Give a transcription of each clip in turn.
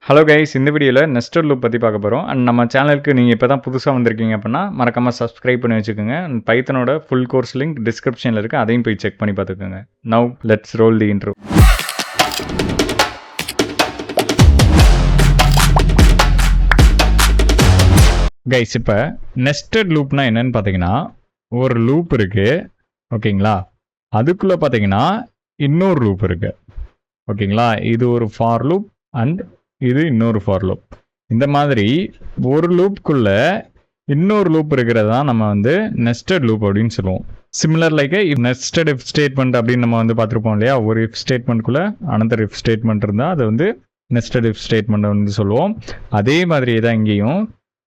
Hello guys, இந்த வீடியோவில் nested loop பற்றி பார்க்க போகிறோம். அண்ட் நம்ம சேனலுக்கு நீங்கள் இப்போ தான் புதுசாக வந்திருக்கீங்க அப்படின்னா மறக்காமல் சப்ஸ்கிரைப் பண்ணி வச்சுக்கோங்க. அண்ட் பைத்தனோட ஃபுல் கோர்ஸ் லிங்க் டிஸ்கிரிப்ஷனில் இருக்குது, அதையும் போய் செக் பண்ணி பார்த்துக்கோங்க. Now let's role the intro. Guys, இப்போ நெஸ்டட் லூப்னா என்னன்னு பார்த்தீங்கன்னா, ஒரு லூப் இருக்குது ஓகேங்களா, அதுக்குள்ளே பார்த்தீங்கன்னா இன்னொரு லூப் இருக்குது ஓகேங்களா. இது ஒரு ஃபார் லூப் அண்ட் இது இன்னொரு ஃபார் லூப். இந்த மாதிரி ஒரு லூப்புக்குள்ள இன்னொரு லூப் இருக்கிறதா நம்ம வந்து நெஸ்டட் லூப் அப்படின்னு சொல்லுவோம். Similar like nested if statement அப்படின்னு நம்ம வந்து பார்த்துருப்போம் இல்லையா. ஒரு இஃப் ஸ்டேட்மெண்ட்குள்ள அனதர் இஃப் ஸ்டேட்மெண்ட் இருந்தால் அது வந்து நெஸ்டட் இஃப் ஸ்டேட்மெண்ட் வந்து சொல்லுவோம். அதே மாதிரி தான் இங்கேயும்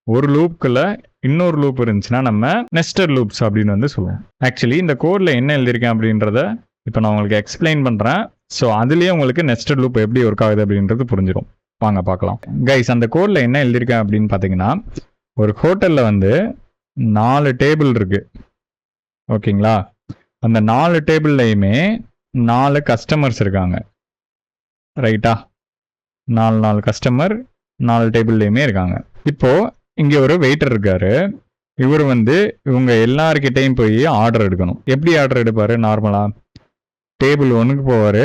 ஒரு லூப்புக்குள்ள இன்னொரு லூப் இருந்துச்சுன்னா நம்ம நெஸ்டட் லூப்ஸ் அப்படின்னு வந்து சொல்லுவோம். ஆக்சுவலி இந்த கோடில் என்ன எழுதியிருக்கேன் அப்படின்றத இப்போ நான் உங்களுக்கு எக்ஸ்பிளைன் பண்ணுறேன். ஸோ அதுலேயே உங்களுக்கு நெஸ்டட் லூப் எப்படி ஒர்க் ஆகுது அப்படின்றது புரிஞ்சிடும். வாங்க பார்க்கலாம். கைஸ், அந்த கோடில் என்ன எழுதியிருக்கேன் அப்படின்னு பார்த்தீங்கன்னா, ஒரு ஹோட்டலில் வந்து 4 டேபிள் இருக்கு ஓகேங்களா. அந்த 4 டேபிள்லையுமே 4 கஸ்டமர்ஸ் இருக்காங்க ரைட்டா. 4 கஸ்டமர் 4 டேபிள்லையுமே இருக்காங்க. இப்போ இங்கே ஒரு வெயிட்டர் இருக்காரு. இவர் வந்து இவங்க எல்லார்கிட்டையும் போய் ஆர்டர் எடுக்கணும். எப்படி ஆர்டர் எடுப்பாரு? நார்மலாக டேபிள் 1க்கு போவார்.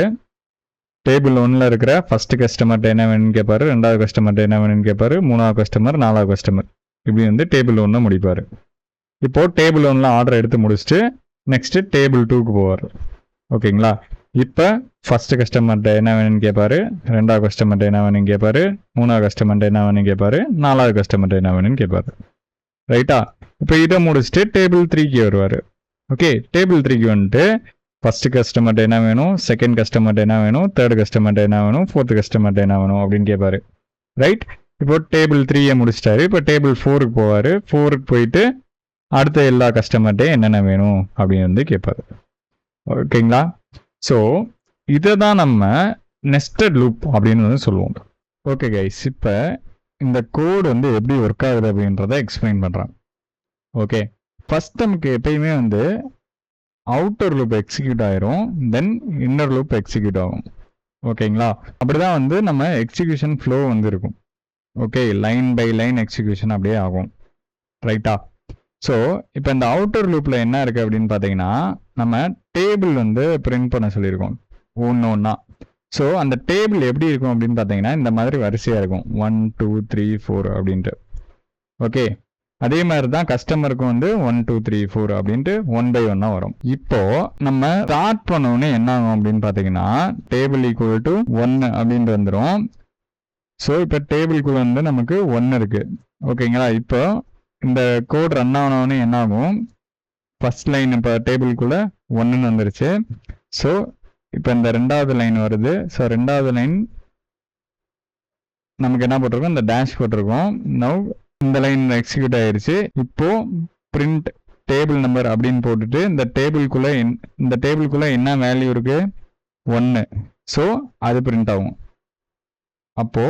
டேபிள் 1ல் இருக்கிற ஃபர்ஸ்ட் கஸ்டமர்கிட்ட என்ன வேணும்னு கேட்பாரு, 2வது கஸ்டமர்கிட்ட என்ன வேணும்னு கேட்பாரு, 3வது கஸ்டமர், 4வது கஸ்டமர், இப்படி வந்து டேபிள் 1 முடிப்பார். இப்போது டேபிள் 1ல் ஆர்டர் எடுத்து முடிச்சுட்டு நெக்ஸ்ட்டு டேபிள் 2க்கு போவார் ஓகேங்களா. இப்போ ஃபர்ஸ்ட் கஸ்டமர்கிட்ட என்ன வேணும்னு கேட்பாரு, 2வது கஸ்டமர்கிட்ட என்ன வேணும்னு கேட்பாரு, 3வது கஸ்டமர்கிட்ட என்ன வேணும்னு கேட்பாரு, 4வது கஸ்டமர்கிட்ட என்ன வேணும்னு கேட்பாரு ரைட்டா. இப்போ இதை முடிச்சுட்டு டேபிள் 3க்கு வருவார். ஓகே, டேபிள் 3க்கு வந்துட்டு ஃபர்ஸ்ட் கஸ்டமர்கிட்ட என்ன வேணும், செகண்ட் கஸ்டமர்கிட்ட என்ன வேணும், தேர்ட் கஸ்டமர்கிட்ட என்ன வேணும், ஃபோர்த் கஸ்டமர்கிட்ட என்ன வேணும் அப்படின்னு கேட்பாரு ரைட். இப்போ டேபிள் 3 முடிச்சிட்டாரு. இப்போ டேபிள் 4க்கு போவார். 4க்கு போயிட்டு அடுத்த எல்லா கஸ்டமர்கிட்டையும் என்னென்ன வேணும் அப்படின்னு வந்து கேட்பாரு ஓகேங்களா. ஸோ இதை தான் நம்ம நெஸ்டட் லூப் அப்படின்னு வந்து சொல்லுவோம். ஓகே கைஸ், இப்போ இந்த கோடு வந்து எப்படி ஒர்க் ஆகுது அப்படின்றத எக்ஸ்பிளைன் பண்ணுறேன். ஓகே, ஃபர்ஸ்ட் நமக்கு எப்பயுமே வந்து அவுட்டர் லூப் எக்ஸிக்யூட் ஆயிரும், தென் இன்னர் லூப் எக்ஸிக்யூட் ஆகும் ஓகேங்களா. அப்படிதான் வந்து நம்ம எக்ஸிக்யூஷன் ஃப்ளோ வந்து இருக்கும். Okay, line by line execution அப்படியே ஆகும் ரைட்டா. ஸோ இப்போ இந்த அவுட்டர் லூப்பில் என்ன இருக்குது அப்படின்னு பார்த்தீங்கன்னா, நம்ம டேபிள் வந்து பிரிண்ட் பண்ண சொல்லியிருக்கோம் ஒன்று ஒன்றா. ஸோ அந்த டேபிள் எப்படி இருக்கும் அப்படின்னு பார்த்தீங்கன்னா, இந்த மாதிரி வரிசையாக இருக்கும் 1 2 3 4 அப்படின்ட்டு. ஓகே, அதே மாதிரி தான் கஸ்டமருக்கும் வந்து 1 2 3 4 அப்படின்ட்டு 1 by 1 வரும். இப்போ நம்ம ஸ்டார்ட் பண்ணோன்னு என்ன ஆகும் அப்படின்னு பார்த்தீங்கன்னா, டேபிள் ஈக்குவல் டு 1 அப்படின்ட்டு வந்துடும். ஸோ இப்போ டேபிள்குள்ள வந்து நமக்கு 1 இருக்கு ஓகேங்களா. இப்போ இந்த கோட் ரன் ஆனோன்னு என்ன ஆகும், ஃபர்ஸ்ட் லைன் இப்போ டேபிள்குள்ள 1ன்னு வந்துருச்சு. ஸோ இப்போ இந்த 2வது லைன் வருது. ஸோ 2வது லைன் நமக்கு என்ன போட்டிருக்கோம், இந்த டேஷ் போட்டிருக்கோம். நவ் இந்த லைன் எக்ஸிக்யூட் ஆயிருச்சு. இப்போ பிரிண்ட் டேபிள் நம்பர் அப்படின்னு போட்டுட்டு இந்த டேபிள்குள்ள என்ன வேல்யூ இருக்கு, 1. ஸோ அது பிரிண்ட் ஆகும். அப்போ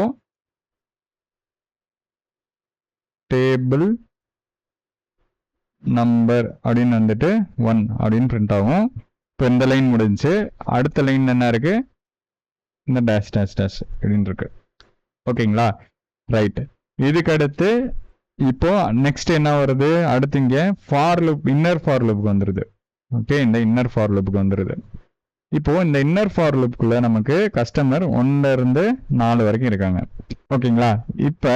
டேபிள் நம்பர் அப்படின்னு வந்துட்டு 1 அப்படின்னு பிரிண்ட் ஆகும். இப்போ இந்த லைன் முடிஞ்சு அடுத்த லைன் என்ன இருக்கு, இந்த டேஷ் டேஷ் டேஷ் அப்படின்னு இருக்கு ஓகேங்களா. ரைட், இதுக்கு அடுத்து இப்போ நெக்ஸ்ட் என்ன வருது, அடுத்து இங்கே ஃபார் லூப், இன்னர் ஃபார் லூப்புக்கு வந்துடுது. ஓகே, இந்த இன்னர் ஃபார் லூப்புக்கு வந்துடுது. இப்போ இந்த இன்னர் ஃபார் லூப்புக்குள்ள நமக்கு கஸ்டமர் 1ல இருந்து 4 வரைக்கும் இருக்காங்க ஓகேங்களா. இப்போ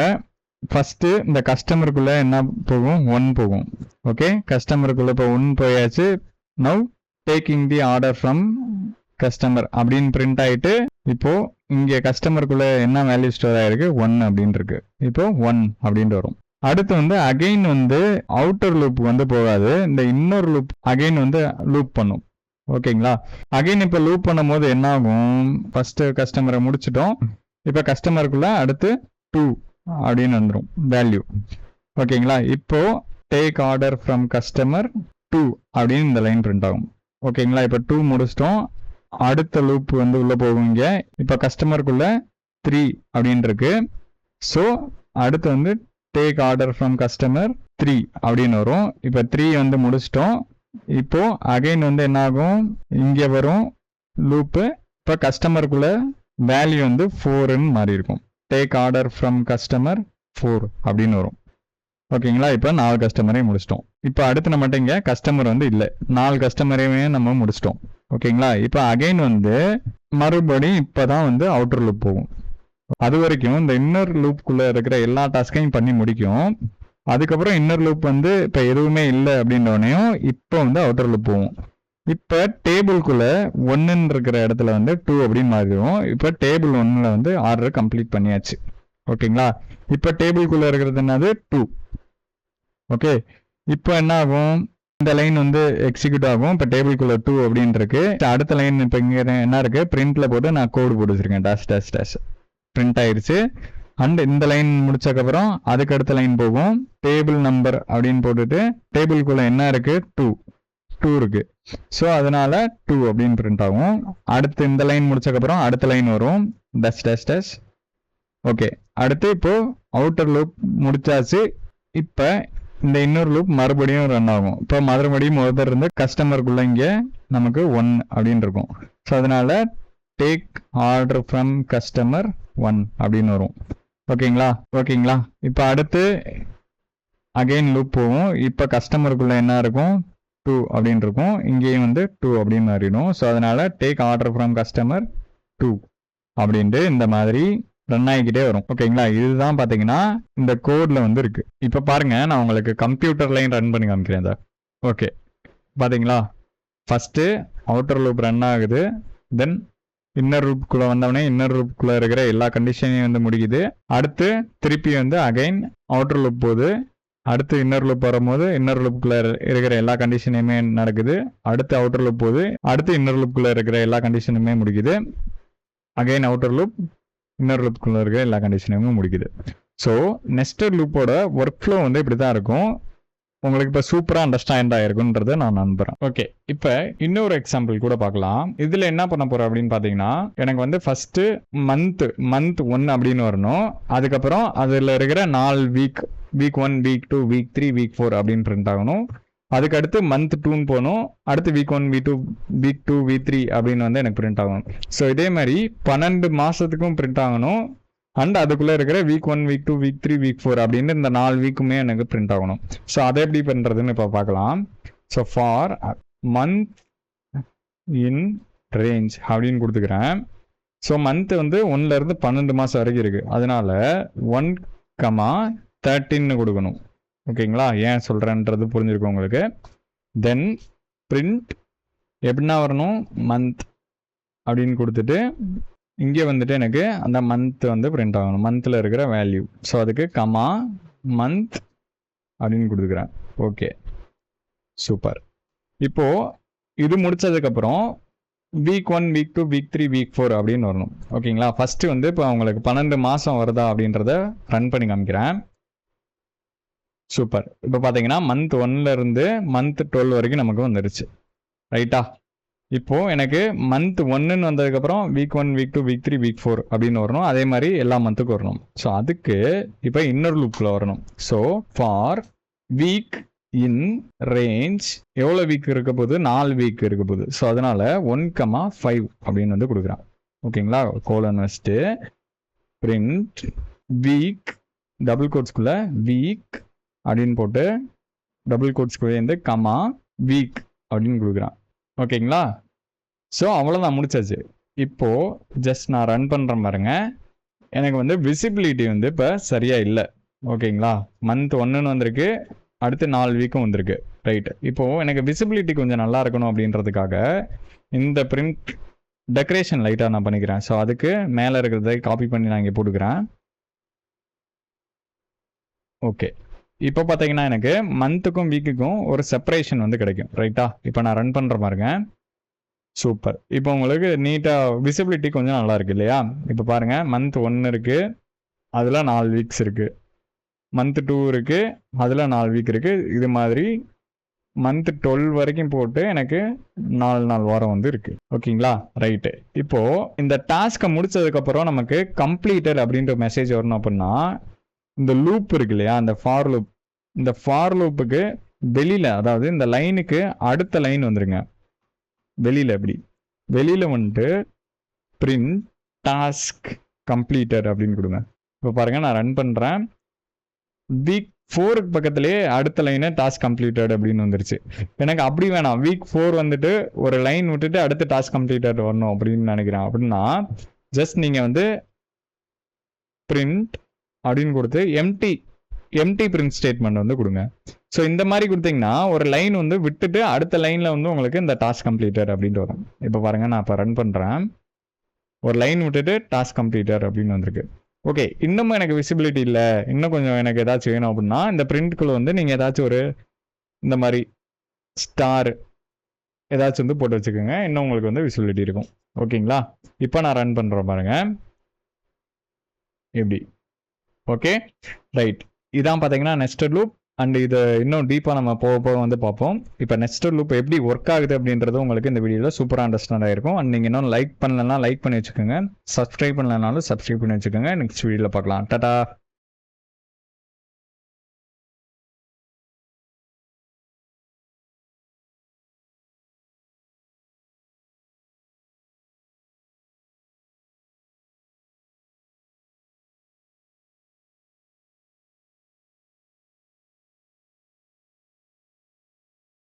ஃபர்ஸ்ட் இந்த கஸ்டமருக்குள்ள என்ன போகும், 1 போகும். ஓகே, கஸ்டமருக்குள்ள இப்போ 1 போயாச்சு. Now taking the order from customer அப்படின்னு பிரிண்ட் ஆயிட்டு, இப்போ இங்கே கஸ்டமருக்குள்ள என்ன வேல்யூ ஸ்டோர் ஆயிருக்கு, 1 அப்படின்னு இருக்கு. இப்போ 1 அப்படின்ட்டு வரும். அடுத்து வந்து அகைன் வந்து அவுட்டர் லூப் வந்து போகாது, இந்த இன்னொரு லூப் அகைன் வந்து லூப் பண்ணும் ஓகேங்களா. அகைன் இப்போ லூப் பண்ணும் போது என்ன ஆகும், ஃபர்ஸ்ட் கஸ்டமரை முடிச்சிட்டோம். இப்போ கஸ்டமருக்குள்ள அடுத்து 2 அப்படின்னு வந்துடும் வேல்யூ ஓகேங்களா. இப்போ டேக் ஆர்டர் ஃப்ரம் கஸ்டமர் 2 அப்படின்னு இந்த லைன் பிரிண்ட் ஆகும் ஓகேங்களா. இப்போ 2 முடிச்சிட்டோம். அடுத்த லூப் வந்து உள்ள போகுங்க. இப்போ கஸ்டமருக்குள்ள 3 அப்படின்னு இருக்கு. ஸோ அடுத்து வந்து டேக் ஆர்டர் ஃப்ரம் கஸ்டமர் 3 அப்படின்னு வரும். இப்போ 3 வந்து முடிச்சிட்டோம். இப்போ அகைன் வந்து என்ன ஆகும், இங்கே வரும் லூப்பு. இப்போ கஸ்டமருக்குள்ள வேல்யூ வந்து 4ன்னு மாறி இருக்கும் டேக் ஆர்டர் ஃப்ரம் கஸ்டமர் 4 அப்படின்னு வரும். ஓகேங்களா, இப்போ 4 கஸ்டமரையும் முடிச்சிட்டோம். இப்போ அடுத்து நம்மகிட்ட இங்கே கஸ்டமர் வந்து இல்லை, 4 கஸ்டமரையுமே நம்ம முடிச்சிட்டோம். ஓகேங்களா, இப்போ அகைன் வந்து மறுபடியும் இப்போ தான் வந்து அவுட்டர் லூப் போகும். அது வரைக்கும் இந்த இன்னர் லூப்புக்குள்ளே இருக்கிற எல்லா டாஸ்கையும் பண்ணி முடிக்கும். அதுக்கப்புறம் இன்னர் லூப் வந்து இப்போ எதுவுமே இல்லை அப்படின்றவனையும் இப்போ வந்து அவுட்டர் லூப் போகும். இப்போ டேபிள்குள்ளே 1ன்னு இருக்கிற இடத்துல வந்து 2 அப்படின்னு மாறிடும். இப்போ டேபிள் 1ல் வந்து ஆர்டர் கம்ப்ளீட் பண்ணியாச்சு. ஓகேங்களா, இப்போ டேபிள்குள்ளே இருக்கிறது என்னது 2. ஓகே, இப்போ என்ன ஆகும், இந்த லைன் வந்து எக்ஸிக்யூட் ஆகும். இப்போ டேபிள்குள்ளே 2 அப்படின்னு இருக்கு. அடுத்த லைன் இப்போ இங்கே என்ன இருக்கு, பிரிண்ட்ல போட்டு நான் கோடு போட்டு வச்சிருக்கேன், டேஷ் டேஷ் டேஷ் பிரிண்ட் ஆயிடுச்சு. அண்ட் இந்த லைன் முடிச்சக்கப்புறம் அதுக்கு அடுத்த லைன் போகும், டேபிள் நம்பர் அப்படின்னு போட்டுட்டு டேபிள்குள்ளே என்ன இருக்கு, 2 இருக்கு. ஸோ அதனால 2 அப்படின்னு பிரிண்ட் ஆகும். அடுத்து இந்த லைன் முடிச்சக்கப்புறம் அடுத்த லைன் வரும், டேஷ் டேஷ் டேஷ். ஓகே, அடுத்து இப்போ அவுட்டர் லூப் முடிச்சாச்சு. இப்போ இந்த இன்னொரு லூப் மறுபடியும் ரன் ஆகும். இப்போ மறுபடியும் ஒருத்தர் இருந்து கஸ்டமருக்குள்ள இங்கே நமக்கு 1 அப்படின்னு இருக்கும். ஸோ அதனால டேக் ஆர்டர் ஃப்ரம் கஸ்டமர் 1 அப்படின்னு வரும். ஓகேங்களா, இப்போ அடுத்து அகைன் லூப் போகும். இப்போ கஸ்டமருக்குள்ள என்ன இருக்கும், 2 அப்படின்னு இருக்கும். இங்கேயும் வந்து 2 அப்படின்னு மாறிடும். ஸோ அதனால டேக் ஆர்டர் ஃப்ரம் கஸ்டமர் 2 அப்படின்ட்டு இந்த மாதிரி ரன் ஆகிக்கிட்டே வரும். ஓகேங்களா, இதுதான் பார்த்தீங்கன்னா இந்த கோடில் வந்து இருக்கு. இப்போ பாருங்க, நான் உங்களுக்கு கம்ப்யூட்டர்லையும் ரன் பண்ணி காமிக்கிறேன் சார். ஓகே, பார்த்தீங்களா, ஃபஸ்ட்டு அவுட்டர் லூப் ரன் ஆகுது. தென் இன்னர் லூப்புக்குள்ளே வந்தவொடனே இன்னர் லூப்புக்குள்ளே இருக்கிற எல்லா கண்டிஷனையும் வந்து முடிக்குது. அடுத்து திருப்பி வந்து அகைன் அவுட்டர் லூப் போகுது. அடுத்து இன்னர் லூப் வரும்போது இன்னர் லூப்புக்குள்ளே இருக்கிற எல்லா கண்டிஷனையுமே நடக்குது. அடுத்து அவுட்டர் லூப் போகுது. அடுத்து இன்னர் லூப்புக்குள்ளே இருக்கிற எல்லா கண்டிஷனுமே முடிக்குது. அகைன் அவுட்டர் லூப், இன்னர் லூப்புக்குள்ளே இருக்கிற எல்லா கண்டிஷனுமே முடிக்குது. ஸோ நெஸ்டட் லூப்போட ஒர்க் ஃப்ளோ வந்து இப்படி தான் இருக்கும். உங்களுக்கு இப்போ சூப்பராக அண்டர்ஸ்டாண்ட் ஆயிருக்குன்றதை நான் நம்புறேன். ஓகே, இப்போ இன்னொரு எக்ஸாம்பிள் கூட பார்க்கலாம். இதில் என்ன பண்ண போகிறோம் அப்படின்னு பார்த்தீங்கன்னா, எனக்கு வந்து ஃபஸ்ட்டு மந்த் 1 அப்படின்னு வரணும். அதுக்கப்புறம் அதில் இருக்கிற 4 வீக் 1, வீக் 2, வீக் 3, வீக் 4 அப்படின்னு பிரிண்ட் ஆகணும். அதுக்கு அடுத்து மந்த் 2ன்னு போகணும். அடுத்து வீக் 1, வீக் 2, வீக் 3 அப்படின்னு வந்து எனக்கு பிரிண்ட் ஆகணும். ஸோ இதே மாதிரி 12 மாதத்துக்கும் பிரிண்ட் ஆகணும். அண்ட் அதுக்குள்ளே இருக்கிற வீக் 1, வீக் 2, வீக் 3, வீக் 4 அப்படின்னு இந்த 4 வீக்குமே எனக்கு பிரிண்ட் ஆகணும். ஸோ அதை எப்படி பண்ணுறதுன்னு இப்போ பார்க்கலாம். So for month in range அப்படின்னு கொடுத்துக்கிறேன். ஸோ மந்த் வந்து 1லேருந்து 12 மாதம் வரைக்கும் இருக்குது. அதனால 1,13 கொடுக்கணும். ஓகேங்களா, ஏன் சொல்கிறேன்றது புரிஞ்சிருக்கும் உங்களுக்கு. தென் பிரிண்ட் எப்படின்னா வரணும், மந்த் அப்படின்னு கொடுத்துட்டு இங்கே வந்துட்டு எனக்கு அந்த மந்த் வந்து பிரிண்ட் ஆகணும், மந்தில் இருக்கிற வேல்யூ. ஸோ அதுக்கு கமா மந்த் அப்படின்னு கொடுத்துக்கிறேன். Okay, super. இப்போது இது முடித்ததுக்கப்புறம் வீக் 1, வீக் 2, வீக் 3, வீக் 4 அப்படின்னு வரணும். ஓகேங்களா, ஃபஸ்ட்டு வந்து இப்போ உங்களுக்கு 12 மாதம் வருதா அப்படின்றத ரன் பண்ணி காமிக்கிறேன். சூப்பர். இப்போ பார்த்தீங்கன்னா மந்த் 1லேருந்து மந்த் 12 வரைக்கும் நமக்கு வந்துடுச்சு. ரைட்டா, இப்போது எனக்கு மந்த் 1ன்னு வந்ததுக்கப்புறம் வீக் 1, வீக் 2, வீக் 3, வீக் 4 அப்படின்னு வரணும். அதே மாதிரி எல்லா மந்த்துக்கும் வரணும். ஸோ அதுக்கு இப்போ இன்னர் லூப்பில் வரணும். So for week in range எவ்வளோ வீக் இருக்க போகுது, 4 வீக் இருக்க போகுது. ஸோ அதனால் 1,5 அப்படின்னு வந்து கொடுக்குறான். ஓகேங்களா, கோலன் வச்சுட்டு பிரிண்ட் வீக் டபுள் கோட்ஸ்குள்ளே வீக் அப்படின்னு போட்டு டபுள் கோட்ஸ்குள்ளே வந்து கமா வீக் அப்படின்னு கொடுக்குறான். ஓகேங்களா, ஸோ அவ்வளோதான், முடிச்சாச்சு. இப்போது ஜஸ்ட் நான் ரன் பண்ணுறேன் பாருங்க, எனக்கு வந்து விசிபிலிட்டி வந்து இப்போ சரியாக இல்லை. ஓகேங்களா, மந்த் 1ன்னு வந்திருக்கு, அடுத்து 4 வீக்கும் வந்திருக்கு. ரைட்டு, இப்போது எனக்கு விசிபிலிட்டி கொஞ்சம் நல்லா இருக்கணும் அப்படின்றதுக்காக இந்த பிரிண்ட் டெக்கரேஷன் லைட்டாக நான் பண்ணிக்கிறேன். ஸோ அதுக்கு மேலே இருக்கிறத காப்பி பண்ணி நான் இங்கே போட்டுக்கிறேன். ஓகே, இப்போ பார்த்தீங்கன்னா எனக்கு மந்த்துக்கும் வீக்குக்கும் ஒரு செப்பரேஷன் வந்து கிடைக்கும். ரைட்டா, இப்போ நான் ரன் பண்ணுற பாருங்க. சூப்பர். இப்போ உங்களுக்கு நீட்டாக விசிபிலிட்டி கொஞ்சம் நல்லா இருக்கு இல்லையா. இப்போ பாருங்கள், மந்த் 1 இருக்குது, அதில் 4 வீக்ஸ் இருக்குது. மந்த் 2 இருக்குது, அதில் 4 வீக் இருக்குது. இது மாதிரி மந்த் 12 வரைக்கும் போட்டு எனக்கு 4 வாரம் வந்து இருக்குது. ஓகேங்களா, ரைட்டு. இப்போது இந்த டாஸ்க்கை முடிச்சதுக்கப்புறம் நமக்கு கம்ப்ளீட்டட் அப்படின்ற மெசேஜ் வரணும். அப்படின்னா இந்த லூப் இருக்கு இல்லையா, அந்த ஃபார் லூப், இந்த ஃபார் லூப்புக்கு வெளியில், அதாவது இந்த லைனுக்கு அடுத்த லைன் வந்துருங்க. வெளியில் எப்படி, வெளியில் வந்துட்டு பிரிண்ட் டாஸ்க் கம்ப்ளீட்டட் அப்படின்னு கொடுங்க. இப்போ பாருங்கள் நான் ரன் பண்ணுறேன். வீக் 4க்கு பக்கத்துலேயே அடுத்த லைனு டாஸ்க் கம்ப்ளீட்டட் அப்படின்னு வந்துருச்சு. எனக்கு அப்படி வேணாம். வீக் 4 வந்துட்டு ஒரு லைன் விட்டுட்டு அடுத்த டாஸ்க் கம்ப்ளீட்டட் வரணும் அப்படின்னு நினைக்கிறேன். அப்படின்னா ஜஸ்ட் நீங்கள் வந்து பிரிண்ட் அப்படின்னு கொடுத்து எம்டி பிரிண்ட் ஸ்டேட்மெண்ட் வந்து கொடுங்க. ஸோ இந்த மாதிரி கொடுத்தீங்கன்னா ஒரு லைன் வந்து விட்டுட்டு அடுத்த லைனில் வந்து உங்களுக்கு இந்த டாஸ்க் கம்ப்ளீட்டட் அப்படின்ட்டு வரும். இப்போ பாருங்கள் நான் இப்போ ரன் பண்ணுறேன். ஒரு லைன் விட்டுட்டு டாஸ்க் கம்ப்ளீட்டட் அப்படின்னு வந்திருக்கு. ஓகே, இன்னமும் எனக்கு விசிபிலிட்டி இல்லை, இன்னும் கொஞ்சம் எனக்கு ஏதாச்சும் வேணும் அப்படின்னா இந்த பிரிண்ட்குள்ள வந்து நீங்கள் ஏதாச்சும் ஒரு இந்த மாதிரி ஸ்டார் ஏதாச்சும் வந்து போட்டு வச்சுக்கோங்க. இன்னும் உங்களுக்கு வந்து விசிபிலிட்டி இருக்கும். ஓகேங்களா? இப்போ நான் ரன் பண்ணுறேன் பாருங்க எப்படி. ஓகே ரைட், இதான் பார்த்தீங்கன்னா நெஸ்டட் லூப். அண்ட் இது இன்னும் டீப்பாக நம்ம போக போக வந்து பார்ப்போம். இப்போ நெஸ்டட் லூப் எப்படி ஒர்க் ஆகுது அப்படின்றது உங்களுக்கு இந்த வீடியோவில் சூப்பராக அண்டர்ஸ்டாண்ட் ஆகிருக்கும். அண்ட் நீங்கள் இன்னும் லைக் பண்ணலன்னா லைக் பண்ணி வச்சுக்கோங்க, சப்ஸ்கிரைப் பண்ணலனாலும் சப்ஸ்கிரைப் பண்ணி வச்சுக்கோங்க. நெக்ஸ்ட் வீடியோவில் பார்க்கலாம். டாடா.